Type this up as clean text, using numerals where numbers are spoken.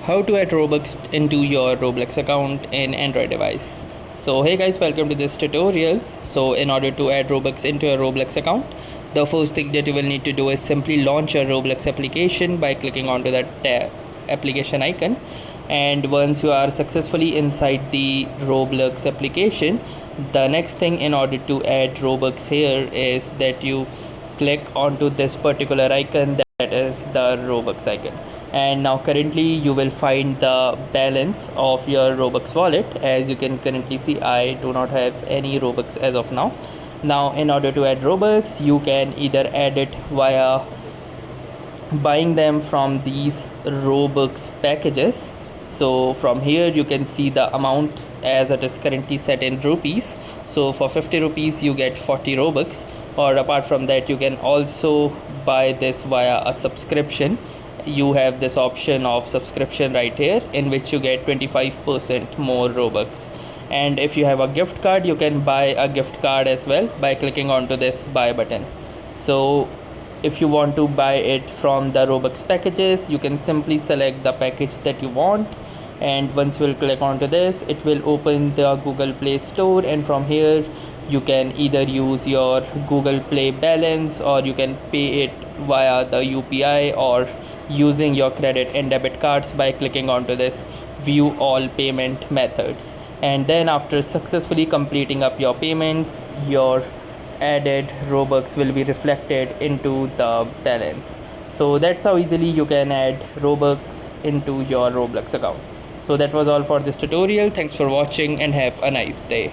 how to add Robux into your Roblox account in Android device. So hey guys, welcome to this tutorial. So in order to add Robux into your Roblox account, the first thing that you will need to do is simply launch your Roblox application by clicking onto that application icon. And once you are successfully inside the Roblox application, the next thing in order to add Robux here is that you click onto this particular icon, that is the Robux icon. And now currently you will find the balance of your Robux wallet. As you can currently see, I do not have any Robux as of now. Now in order to add Robux, you can either add it via buying them from these Robux packages. So from here you can see the amount as it is currently set in rupees. So for 50 rupees you get 40 Robux, or apart from that you can also buy this via a subscription. You have this option of subscription right here, in which you get 25% more Robux. And if you have a gift card, you can buy a gift card as well by clicking onto this buy button. So if you want to buy it from the Robux packages, you can simply select the package that you want, and once you will click onto this, it will open the Google Play Store, and from here you can either use your Google Play balance, or you can pay it via the UPI or using your credit and debit cards by clicking onto this view all payment methods. And then after successfully completing up your payments, your added Robux will be reflected into the balance. So that's how easily you can add Robux into your Roblox account. So that was all for this tutorial. Thanks for watching and have a nice day.